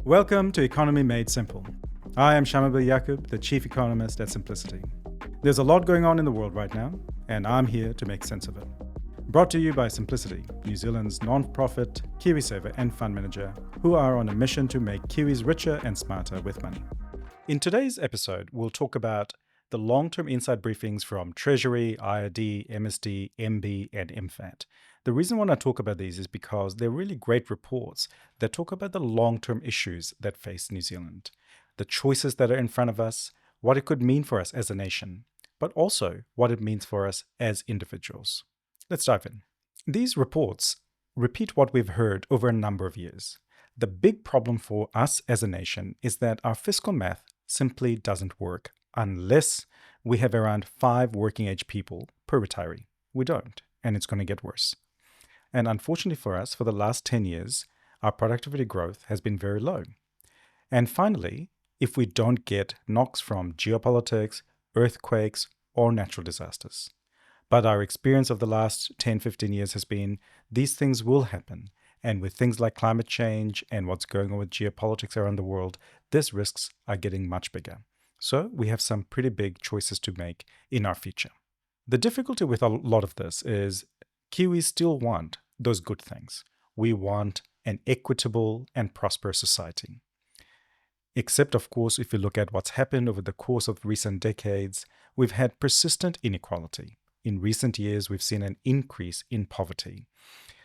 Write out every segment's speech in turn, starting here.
Welcome to Economy Made Simple. I am Shamubeel Eaqub, the Chief Economist at Simplicity. There's a lot going on in the world right now, and I'm here to make sense of it. Brought to you by Simplicity, New Zealand's non-profit KiwiSaver and fund manager, who are on a mission to make Kiwis richer and smarter with money. In today's episode, we'll talk about the Long Term Insight Briefings from Treasury, IRD, MSD, MB, and MFAT. The reason why I talk about these is because they're really great reports that talk about the long-term issues that face New Zealand, the choices that are in front of us, what it could mean for us as a nation, but also what it means for us as individuals. Let's dive in. These reports repeat what we've heard over a number of years. The big problem for us as a nation is that our fiscal math simply doesn't work unless we have around 5 working age people per retiree. We don't, and it's going to get worse. And unfortunately for us, for the last 10 years, our productivity growth has been very low. And finally, if we don't get knocks from geopolitics, earthquakes, or natural disasters. But our experience of the last 10, 15 years has been these things will happen. And with things like climate change and what's going on with geopolitics around the world, these risks are getting much bigger. So we have some pretty big choices to make in our future. The difficulty with a lot of this is Kiwis still want those good things. We want an equitable and prosperous society. Except, of course, if you look at what's happened over the course of recent decades, we've had persistent inequality. In recent years, we've seen an increase in poverty.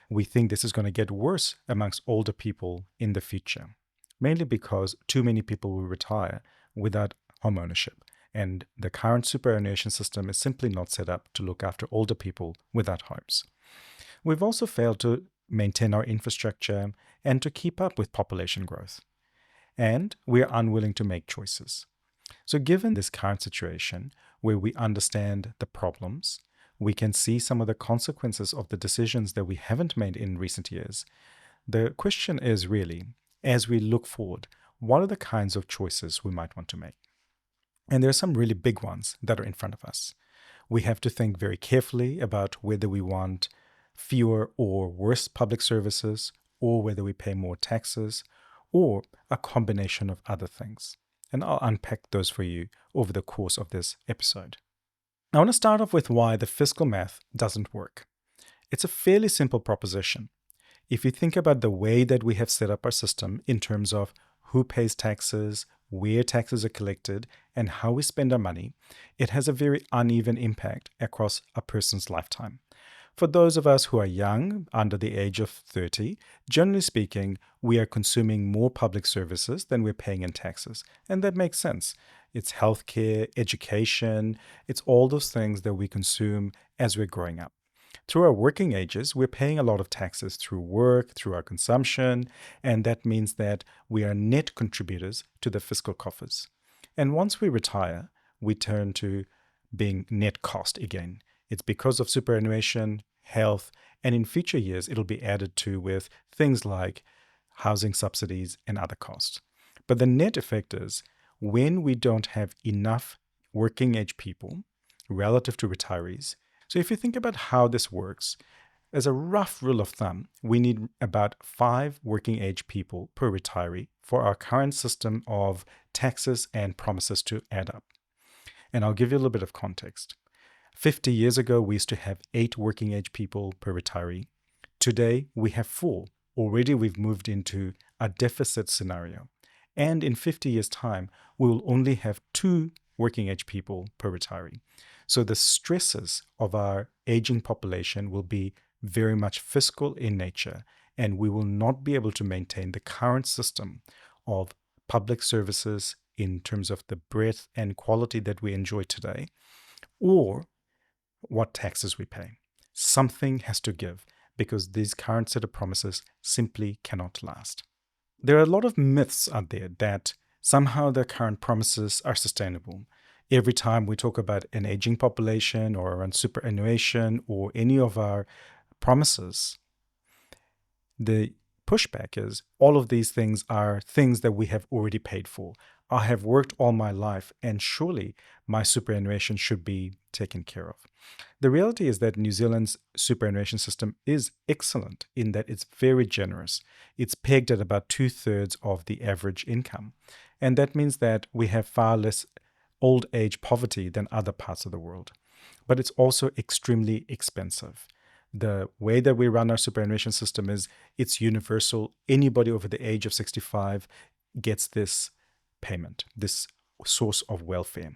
We think this is going to get worse amongst older people in the future, mainly because too many people will retire without home ownership. And the current superannuation system is simply not set up to look after older people without homes. We've also failed to maintain our infrastructure and to keep up with population growth. And we are unwilling to make choices. So given this current situation, where we understand the problems, we can see some of the consequences of the decisions that we haven't made in recent years. The question is really, as we look forward, what are the kinds of choices we might want to make? And there are some really big ones that are in front of us. We have to think very carefully about whether we want fewer or worse public services, or whether we pay more taxes, or a combination of other things. And I'll unpack those for you over the course of this episode. I want to start off with why the fiscal math doesn't work. It's a fairly simple proposition. If you think about the way that we have set up our system in terms of who pays taxes, where taxes are collected, and how we spend our money, it has a very uneven impact across a person's lifetime. For those of us who are young, under the age of 30, generally speaking, we are consuming more public services than we're paying in taxes. And that makes sense. It's healthcare, education, it's all those things that we consume as we're growing up. Through our working ages, we're paying a lot of taxes through work, through our consumption, and that means that we are net contributors to the fiscal coffers. And once we retire, we turn to being net cost again. It's because of superannuation, health, and in future years, it'll be added to with things like housing subsidies and other costs. But the net effect is when we don't have enough working age people relative to retirees. So if you think about how this works, as a rough rule of thumb, we need about 5 working age people per retiree for our current system of taxes and promises to add up. And I'll give you a little bit of context. 50 years ago, we used to have 8 working age people per retiree. Today, we have 4. Already, we've moved into a deficit scenario. And in 50 years' time, we will only have 2 working age people per retiree. So the stresses of our aging population will be very much fiscal in nature, and we will not be able to maintain the current system of public services in terms of the breadth and quality that we enjoy today, or what taxes we pay. Something has to give because these current set of promises simply cannot last. There are a lot of myths out there that somehow the current promises are sustainable. Every time we talk about an aging population or around superannuation or any of our promises, the pushback is all of these things are things that we have already paid for. I have worked all my life and surely my superannuation should be taken care of. The reality is that New Zealand's superannuation system is excellent in that it's very generous. It's pegged at about 2/3 of the average income. And that means that we have far less old age poverty than other parts of the world. But it's also extremely expensive. The way that we run our superannuation system is it's universal. Anybody over the age of 65 gets this payment, this source of welfare.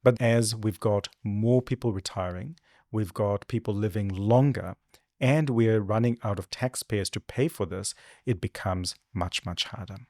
But as we've got more people retiring, we've got people living longer, and we're running out of taxpayers to pay for this, it becomes much, much harder.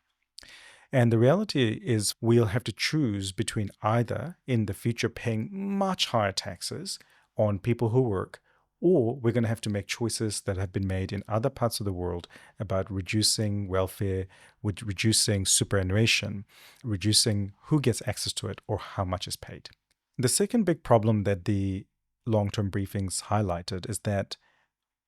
And the reality is we'll have to choose between either in the future paying much higher taxes on people who work, or we're going to have to make choices that have been made in other parts of the world about reducing welfare, reducing superannuation, reducing who gets access to it or how much is paid. The second big problem that the long-term briefings highlighted is that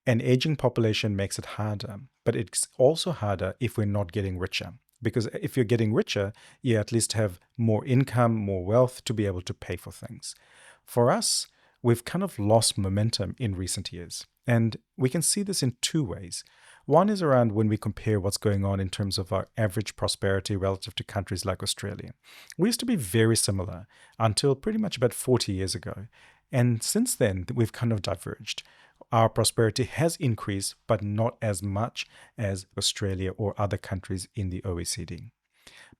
an aging population makes it harder, but it's also harder if we're not getting richer. Because if you're getting richer, you at least have more income, more wealth to be able to pay for things. For us, we've kind of lost momentum in recent years. And we can see this in two ways. One is around when we compare what's going on in terms of our average prosperity relative to countries like Australia. We used to be very similar until pretty much about 40 years ago. And since then, we've kind of diverged. Our prosperity has increased, but not as much as Australia or other countries in the OECD.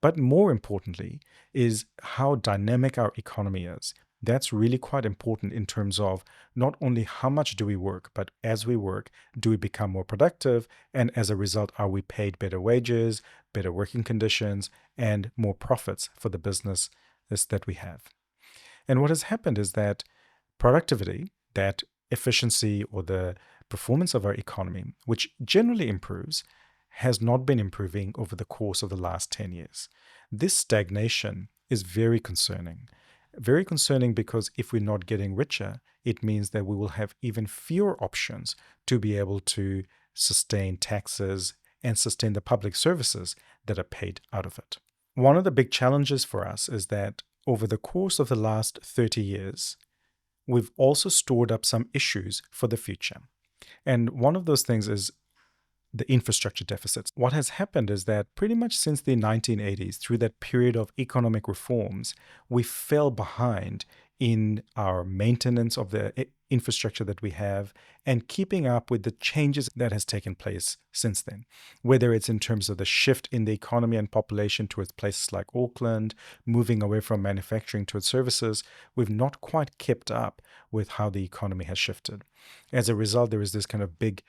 But more importantly is how dynamic our economy is. That's really quite important in terms of not only how much do we work, but as we work, do we become more productive? And as a result, are we paid better wages, better working conditions, and more profits for the business that we have? And what has happened is that productivity, that efficiency or the performance of our economy, which generally improves, has not been improving over the course of the last 10 years. This stagnation is very concerning. Very concerning because if we're not getting richer, it means that we will have even fewer options to be able to sustain taxes and sustain the public services that are paid out of it. One of the big challenges for us is that over the course of the last 30 years, we've also stored up some issues for the future. And one of those things is the infrastructure deficits. What has happened is that pretty much since the 1980s, through that period of economic reforms, we fell behind in our maintenance of the infrastructure that we have and keeping up with the changes that has taken place since then, whether it's in terms of the shift in the economy and population towards places like Auckland, moving away from manufacturing towards services. We've not quite kept up with how the economy has shifted. As a result, there is this kind of big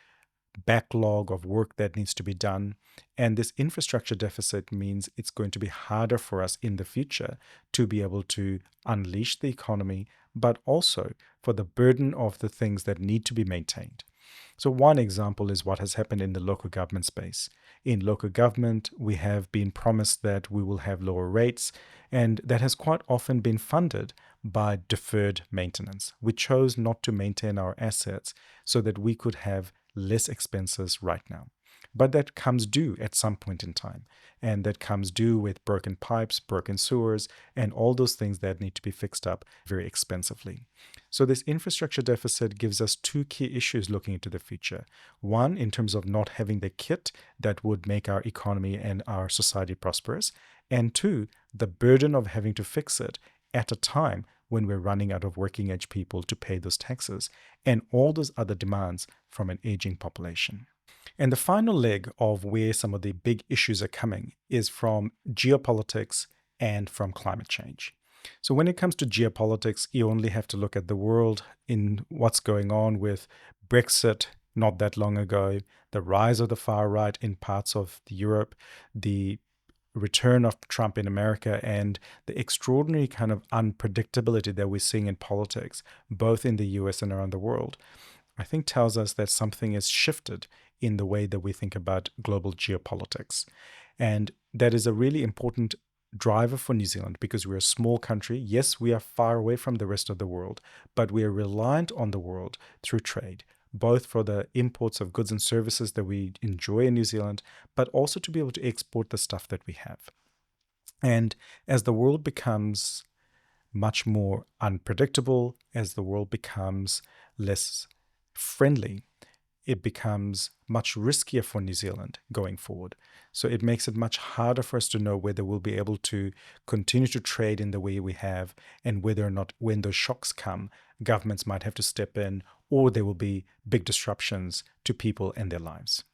backlog of work that needs to be done. And this infrastructure deficit means it's going to be harder for us in the future to be able to unleash the economy, but also for the burden of the things that need to be maintained. So one example is what has happened in the local government space. In local government, we have been promised that we will have lower rates, and that has quite often been funded by deferred maintenance. We chose not to maintain our assets so that we could have less expenses right now. But that comes due at some point in time. And that comes due with broken pipes, broken sewers, and all those things that need to be fixed up very expensively. So this infrastructure deficit gives us two key issues looking into the future. One, in terms of not having the kit that would make our economy and our society prosperous. And two, the burden of having to fix it at a time when we're running out of working age people to pay those taxes and all those other demands from an aging population. And the final leg of where some of the big issues are coming is from geopolitics and from climate change. So when it comes to geopolitics, you only have to look at the world in what's going on with Brexit not that long ago, the rise of the far right in parts of Europe, the return of Trump in America, and the extraordinary kind of unpredictability that we're seeing in politics, both in the US and around the world, I think tells us that something has shifted in the way that we think about global geopolitics. And that is a really important driver for New Zealand because we're a small country. Yes, we are far away from the rest of the world, but we are reliant on the world through trade, both for the imports of goods and services that we enjoy in New Zealand, but also to be able to export the stuff that we have. And as the world becomes much more unpredictable, as the world becomes less friendly, it becomes much riskier for New Zealand going forward. So it makes it much harder for us to know whether we'll be able to continue to trade in the way we have, and whether or not, when those shocks come, governments might have to step in, or there will be big disruptions to people and their lives.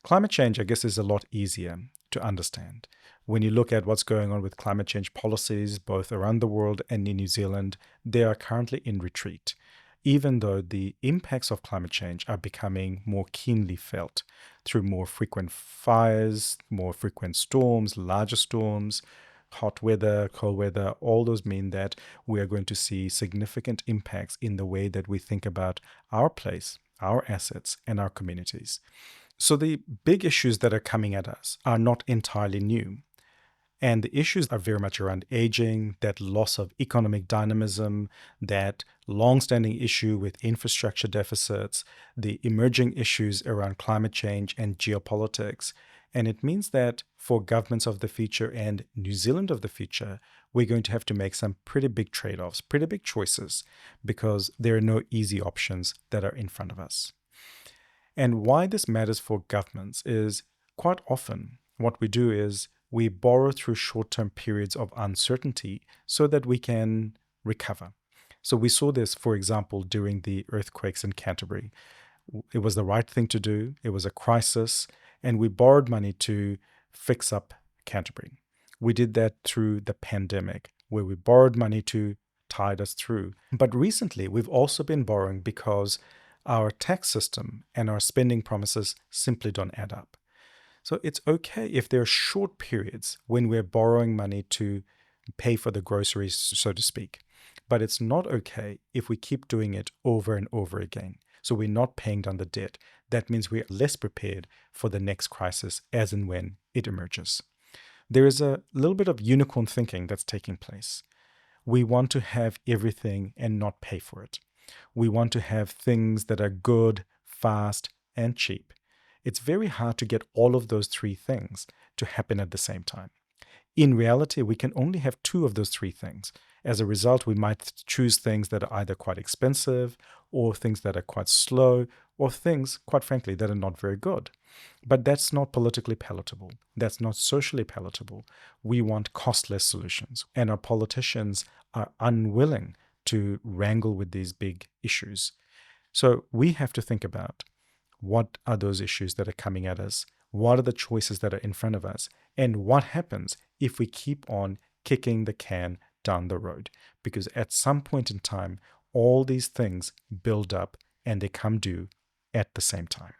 Climate change, I guess, is a lot easier to understand. When you look at what's going on with climate change policies, both around the world and in New Zealand, they are currently in retreat, even though the impacts of climate change are becoming more keenly felt through more frequent fires, more frequent storms, larger storms, hot weather, cold weather. All those mean that we are going to see significant impacts in the way that we think about our place, our assets, and our communities. So the big issues that are coming at us are not entirely new. And the issues are very much around aging, that loss of economic dynamism, that long-standing issue with infrastructure deficits, the emerging issues around climate change and geopolitics. And it means that for governments of the future and New Zealand of the future, we're going to have to make some pretty big trade-offs, pretty big choices, because there are no easy options that are in front of us. And why this matters for governments is, quite often what we do is we borrow through short-term periods of uncertainty so that we can recover. So we saw this, for example, during the earthquakes in Canterbury. It was the right thing to do. It was a crisis, and we borrowed money to fix up Canterbury. We did that through the pandemic, where we borrowed money to tide us through. But recently, we've also been borrowing because our tax system and our spending promises simply don't add up. So it's okay if there are short periods when we're borrowing money to pay for the groceries, so to speak. But it's not okay if we keep doing it over and over again. So we're not paying down the debt. That means we're less prepared for the next crisis as and when it emerges. There is a little bit of unicorn thinking that's taking place. We want to have everything and not pay for it. We want to have things that are good, fast, and cheap. It's very hard to get all of those three things to happen at the same time. In reality, we can only have two of those three things. As a result, we might choose things that are either quite expensive, or things that are quite slow, or things, quite frankly, that are not very good. But that's not politically palatable. That's not socially palatable. We want costless solutions, and our politicians are unwilling to wrangle with these big issues. So we have to think about, what are those issues that are coming at us? What are the choices that are in front of us? And what happens if we keep on kicking the can down the road? Because at some point in time, all these things build up and they come due at the same time.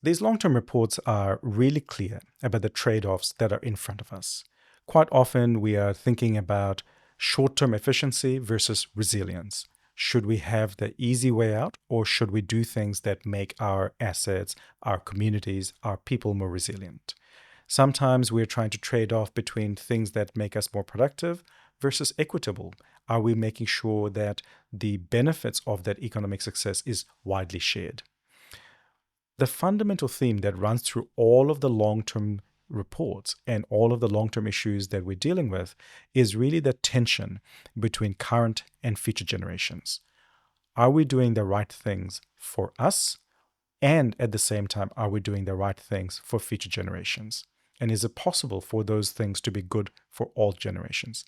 These long-term reports are really clear about the trade-offs that are in front of us. Quite often, we are thinking about short-term efficiency versus resilience. Should we have the easy way out, or should we do things that make our assets, our communities, our people more resilient? Sometimes we're trying to trade off between things that make us more productive versus equitable. Are we making sure that the benefits of that economic success is widely shared? The fundamental theme that runs through all of the long-term reports and all of the long-term issues that we're dealing with is really the tension between current and future generations. Are we doing the right things for us? And at the same time, are we doing the right things for future generations? And is it possible for those things to be good for all generations?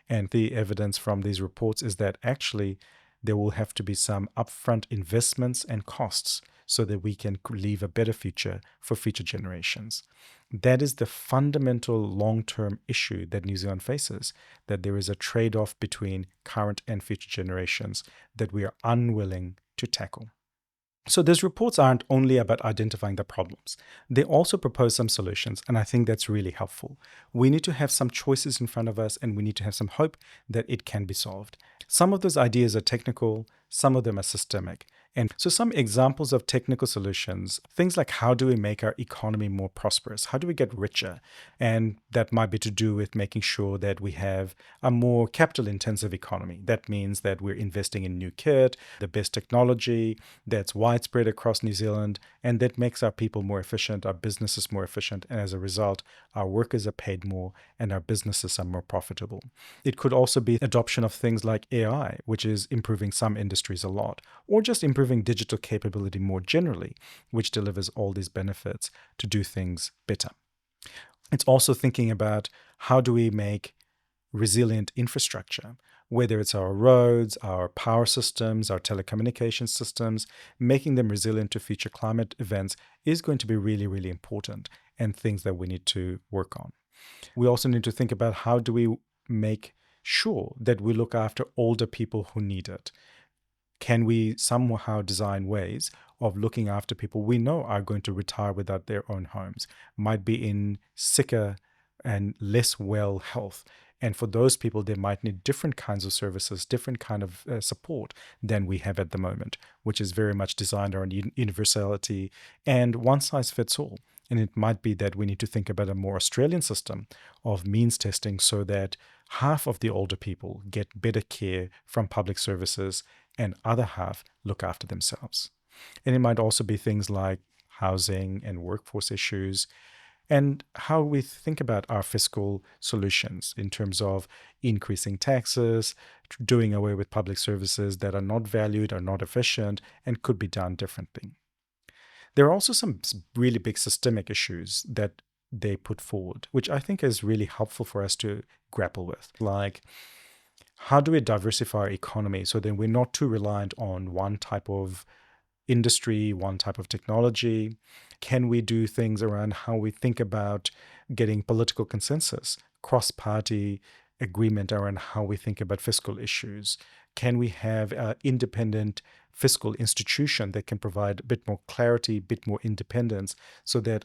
And the evidence from these reports is that actually there will have to be some upfront investments and costs so that we can leave a better future for future generations. That is the fundamental long-term issue that New Zealand faces, that there is a trade-off between current and future generations that we are unwilling to tackle. So these reports aren't only about identifying the problems. They also propose some solutions, and I think that's really helpful. We need to have some choices in front of us, and we need to have some hope that it can be solved. Some of those ideas are technical, some of them are systemic, And so some examples of technical solutions, things like how do we make our economy more prosperous? How do we get richer? And that might be to do with making sure that we have a more capital intensive economy. That means that we're investing in new kit, the best technology that's widespread across New Zealand, and that makes our people more efficient, our businesses more efficient, and as a result, our workers are paid more and our businesses are more profitable. It could also be adoption of things like AI, which is improving some industries a lot, or just improving digital capability more generally, which delivers all these benefits to do things better. It's also thinking about how do we make resilient infrastructure, whether it's our roads, our power systems, our telecommunication systems, making them resilient to future climate events is going to be really, really important and things that we need to work on. We also need to think about how do we make sure that we look after older people who need it. Can we somehow design ways of looking after people we know are going to retire without their own homes, might be in sicker and less well health? And for those people, they might need different kinds of services, different kind of support than we have at the moment, which is very much designed around universality and one size fits all. And it might be that we need to think about a more Australian system of means testing so that half of the older people get better care from public services and other half look after themselves. And it might also be things like housing and workforce issues, and how we think about our fiscal solutions in terms of increasing taxes, doing away with public services that are not valued, are not efficient, and could be done differently. There are also some really big systemic issues that they put forward, which I think is really helpful for us to grapple with. Like, how do we diversify our economy so that we're not too reliant on one type of industry, one type of technology? Can we do things around how we think about getting political consensus, cross-party agreement around how we think about fiscal issues? Can we have an independent fiscal institution that can provide a bit more clarity, a bit more independence, so that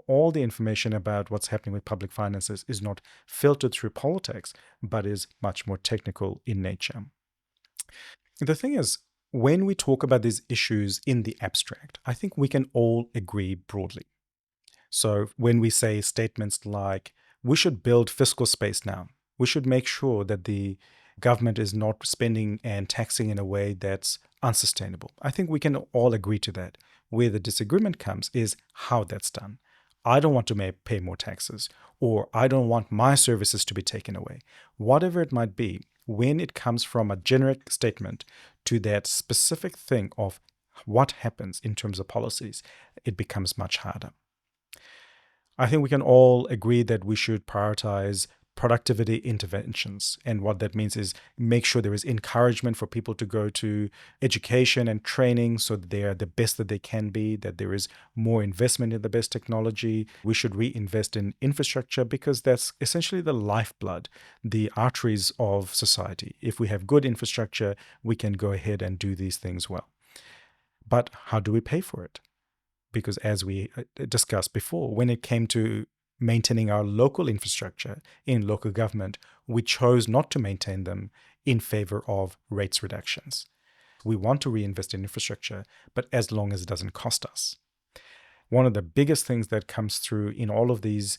all the information about what's happening with public finances is not filtered through politics, but is much more technical in nature? The thing is, when we talk about these issues in the abstract, I think we can all agree broadly. So when we say statements like, we should build fiscal space now, we should make sure that the government is not spending and taxing in a way that's unsustainable, I think we can all agree to that. Where the disagreement comes is how that's done. I don't want to pay more taxes, or I don't want my services to be taken away. Whatever it might be, when it comes from a generic statement to that specific thing of what happens in terms of policies, it becomes much harder. I think we can all agree that we should prioritize productivity interventions. And what that means is make sure there is encouragement for people to go to education and training so that they are the best that they can be, that there is more investment in the best technology. We should reinvest in infrastructure because that's essentially the lifeblood, the arteries of society. If we have good infrastructure, we can go ahead and do these things well. But how do we pay for it? Because as we discussed before, when it came to maintaining our local infrastructure in local government, we chose not to maintain them in favor of rates reductions. We want to reinvest in infrastructure, but as long as it doesn't cost us. One of the biggest things that comes through in all of these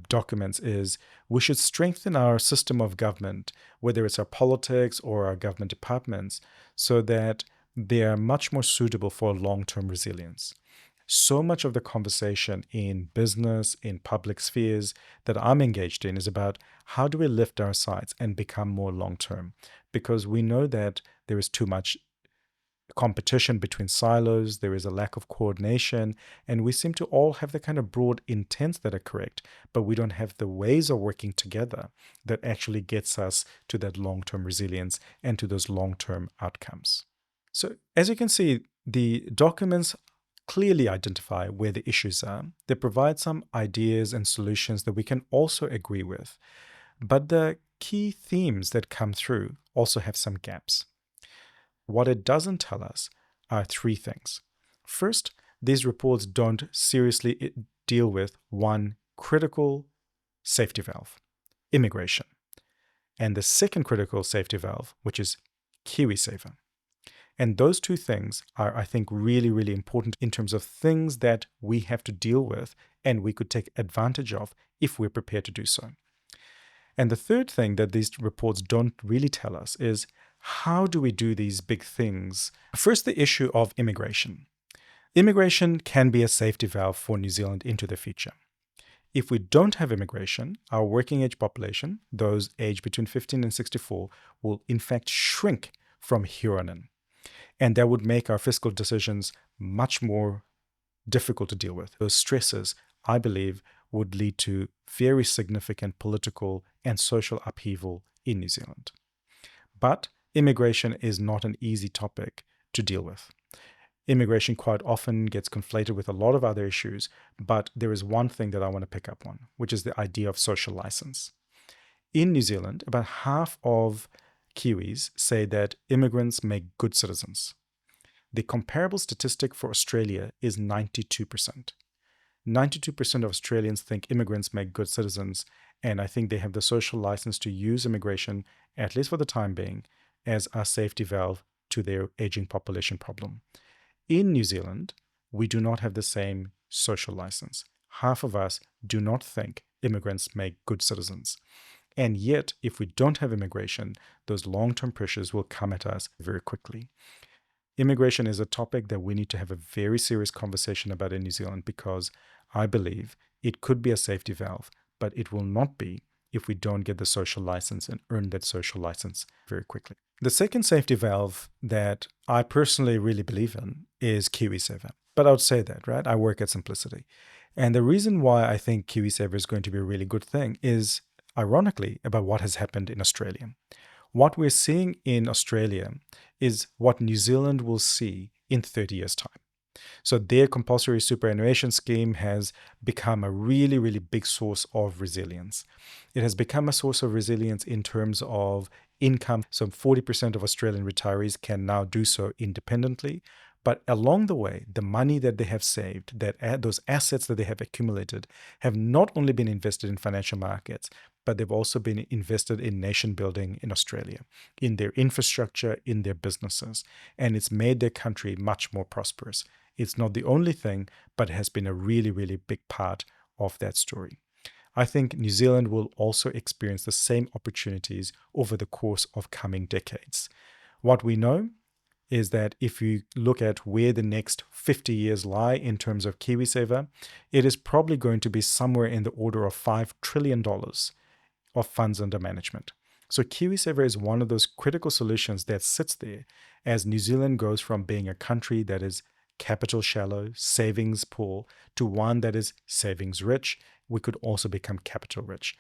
documents is we should strengthen our system of government, whether it's our politics or our government departments, so that they are much more suitable for long-term resilience. So much of the conversation in business, in public spheres that I'm engaged in is about how do we lift our sights and become more long-term? Because we know that there is too much competition between silos, there is a lack of coordination, and we seem to all have the kind of broad intents that are correct, but we don't have the ways of working together that actually gets us to that long-term resilience and to those long-term outcomes. So as you can see, the documents clearly identify where the issues are. They provide some ideas and solutions that we can also agree with. But the key themes that come through also have some gaps. What it doesn't tell us are three things. First, these reports don't seriously deal with one critical safety valve, immigration, and the second critical safety valve, which is KiwiSaver. And those two things are, I think, really, really important in terms of things that we have to deal with and we could take advantage of if we're prepared to do so. And the third thing that these reports don't really tell us is how do we do these big things? First, the issue of immigration. Immigration can be a safety valve for New Zealand into the future. If we don't have immigration, our working age population, those aged between 15 and 64, will in fact shrink from here on in. And that would make our fiscal decisions much more difficult to deal with. Those stresses, I believe, would lead to very significant political and social upheaval in New Zealand. But immigration is not an easy topic to deal with. Immigration quite often gets conflated with a lot of other issues, but there is one thing that I want to pick up on, which is the idea of social license. In New Zealand, about half of Kiwis say that immigrants make good citizens. The comparable statistic for Australia is 92%. 92% of Australians think immigrants make good citizens, and I think they have the social license to use immigration, at least for the time being, as a safety valve to their aging population problem. In New Zealand, we do not have the same social license. Half of us do not think immigrants make good citizens. And yet, if we don't have immigration, those long-term pressures will come at us very quickly. Immigration is a topic that we need to have a very serious conversation about in New Zealand because I believe it could be a safety valve, but it will not be if we don't get the social license and earn that social license very quickly. The second safety valve that I personally really believe in is KiwiSaver. But I would say that, right? I work at Simplicity. And the reason why I think KiwiSaver is going to be a really good thing is, ironically, about what has happened in Australia. What we're seeing in Australia is what New Zealand will see in 30 years' time. So their compulsory superannuation scheme has become a really, really big source of resilience. It has become a source of resilience in terms of income. So 40% of Australian retirees can now do so independently. But along the way, the money that they have saved, those assets that they have accumulated, have not only been invested in financial markets, but they've also been invested in nation building in Australia, in their infrastructure, in their businesses. And it's made their country much more prosperous. It's not the only thing, but it has been a really, really big part of that story. I think New Zealand will also experience the same opportunities over the course of coming decades. What we know is that if you look at where the next 50 years lie in terms of KiwiSaver, it is probably going to be somewhere in the order of $5 trillion of funds under management. So KiwiSaver is one of those critical solutions that sits there as New Zealand goes from being a country that is capital shallow, savings poor, to one that is savings rich. We could also become capital rich.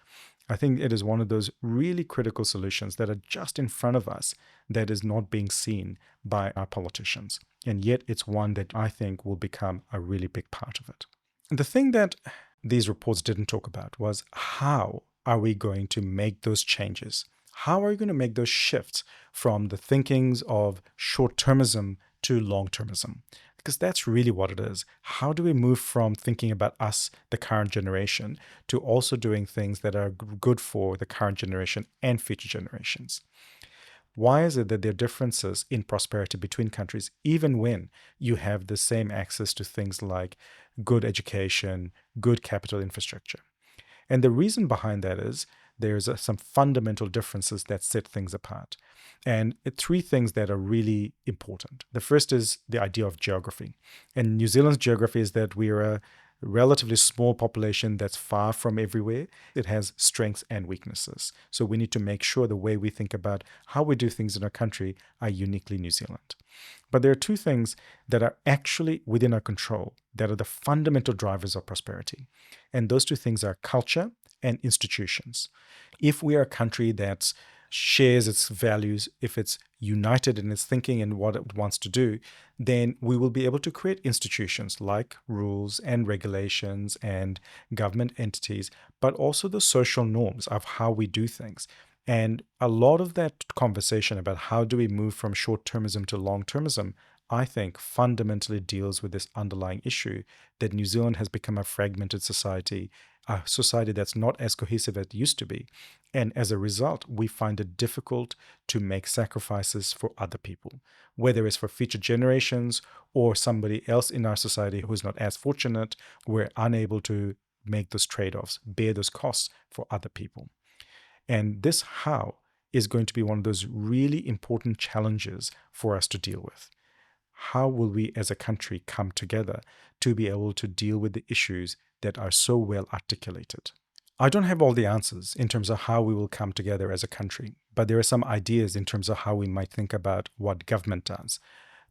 I think it is one of those really critical solutions that are just in front of us that is not being seen by our politicians. And yet it's one that I think will become a really big part of it. The thing that these reports didn't talk about was how are we going to make those changes? How are we going to make those shifts from the thinkings of short-termism to long-termism? Because that's really what it is. How do we move from thinking about us, the current generation, to also doing things that are good for the current generation and future generations? Why is it that there are differences in prosperity between countries, even when you have the same access to things like good education, good capital infrastructure? And the reason behind that is there's some fundamental differences that set things apart. And three things that are really important. The first is the idea of geography. And New Zealand's geography is that we are a relatively small population that's far from everywhere. It has strengths and weaknesses. So we need to make sure the way we think about how we do things in our country are uniquely New Zealand. But there are two things that are actually within our control that are the fundamental drivers of prosperity. And those two things are culture and institutions. If we are a country that shares its values, if it's united in its thinking and what it wants to do, then we will be able to create institutions like rules and regulations and government entities, but also the social norms of how we do things. And a lot of that conversation about how do we move from short-termism to long-termism, I think fundamentally deals with this underlying issue that New Zealand has become a fragmented society. a society that's not as cohesive as it used to be. And as a result, we find it difficult to make sacrifices for other people, whether it's for future generations or somebody else in our society who's not as fortunate. We're unable to make those trade-offs, bear those costs for other people. And this how is going to be one of those really important challenges for us to deal with. How will we as a country come together to be able to deal with the issues that are so well articulated? I don't have all the answers in terms of how we will come together as a country, but there are some ideas in terms of how we might think about what government does,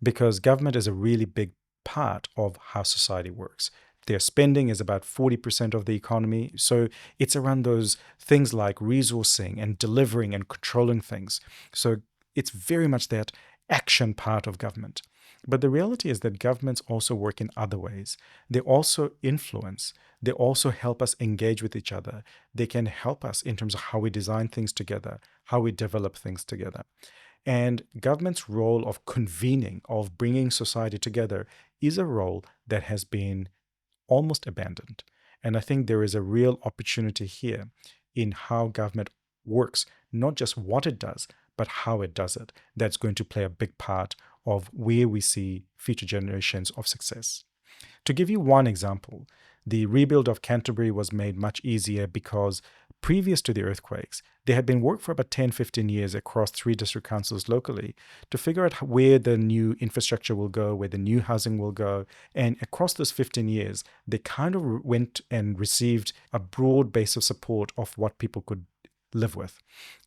because government is a really big part of how society works. Their spending is about 40% of the economy, so it's around those things like resourcing and delivering and controlling things. So it's very much that action part of government. But the reality is that governments also work in other ways. They also influence. They also help us engage with each other. They can help us in terms of how we design things together, how we develop things together. And government's role of convening, of bringing society together, is a role that has been almost abandoned. And I think there is a real opportunity here in how government works, not just what it does, but how it does it. That's going to play a big part of where we see future generations of success. To give you one example, the rebuild of Canterbury was made much easier because previous to the earthquakes, there had been work for about 10-15 years across 3 district councils locally to figure out where the new infrastructure will go, where the new housing will go. And across those 15 years, they kind of went and received a broad base of support of what people could live with.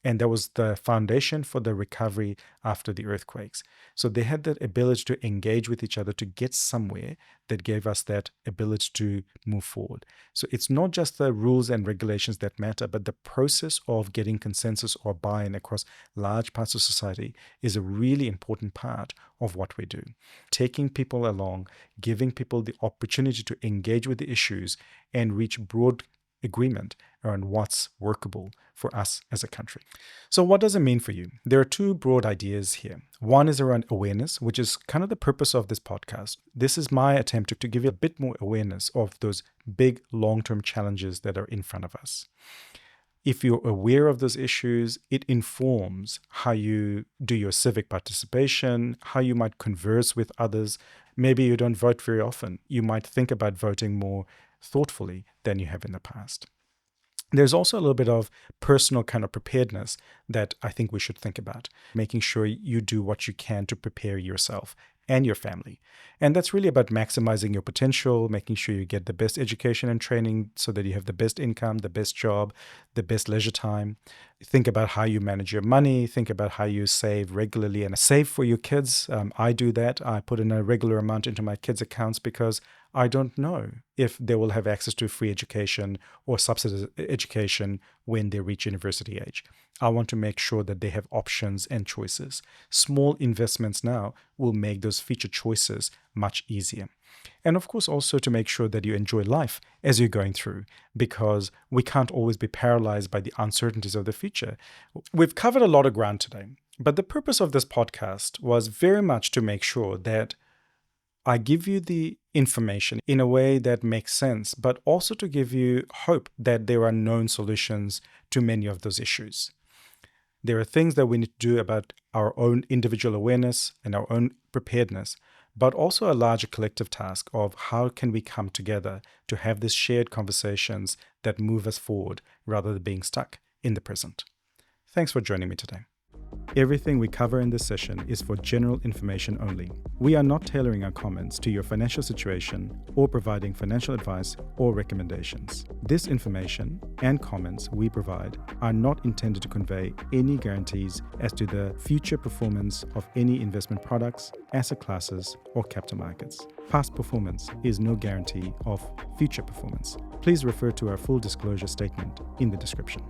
And that was the foundation for the recovery after the earthquakes. So they had that ability to engage with each other to get somewhere that gave us that ability to move forward. So it's not just the rules and regulations that matter, but the process of getting consensus or buy-in across large parts of society is a really important part of what we do. Taking people along, giving people the opportunity to engage with the issues and reach broad agreement around what's workable for us as a country. So what does it mean for you? There are 2 broad ideas here. One is around awareness, which is kind of the purpose of this podcast. This is my attempt to give you a bit more awareness of those big long-term challenges that are in front of us. If you're aware of those issues, it informs how you do your civic participation, how you might converse with others. Maybe you don't vote very often. You might think about voting more thoughtfully than you have in the past. There's also a little bit of personal kind of preparedness that I think we should think about, making sure you do what you can to prepare yourself and your family. And that's really about maximizing your potential, making sure you get the best education and training so that you have the best income, the best job, the best leisure time. Think about how you manage your money. Think about how you save regularly and save for your kids. I do that. I put in a regular amount into my kids' accounts because I don't know if they will have access to free education or subsidized education when they reach university age. I want to make sure that they have options and choices. Small investments now will make those future choices much easier. And of course, also to make sure that you enjoy life as you're going through, because we can't always be paralyzed by the uncertainties of the future. We've covered a lot of ground today, but the purpose of this podcast was very much to make sure that I give you the information in a way that makes sense, but also to give you hope that there are known solutions to many of those issues. There are things that we need to do about our own individual awareness and our own preparedness, but also a larger collective task of how can we come together to have these shared conversations that move us forward rather than being stuck in the present. Thanks for joining me today. Everything we cover in this session is for general information only. We are not tailoring our comments to your financial situation or providing financial advice or recommendations. This information and comments we provide are not intended to convey any guarantees as to the future performance of any investment products, asset classes, or capital markets. Past performance is no guarantee of future performance. Please refer to our full disclosure statement in the description.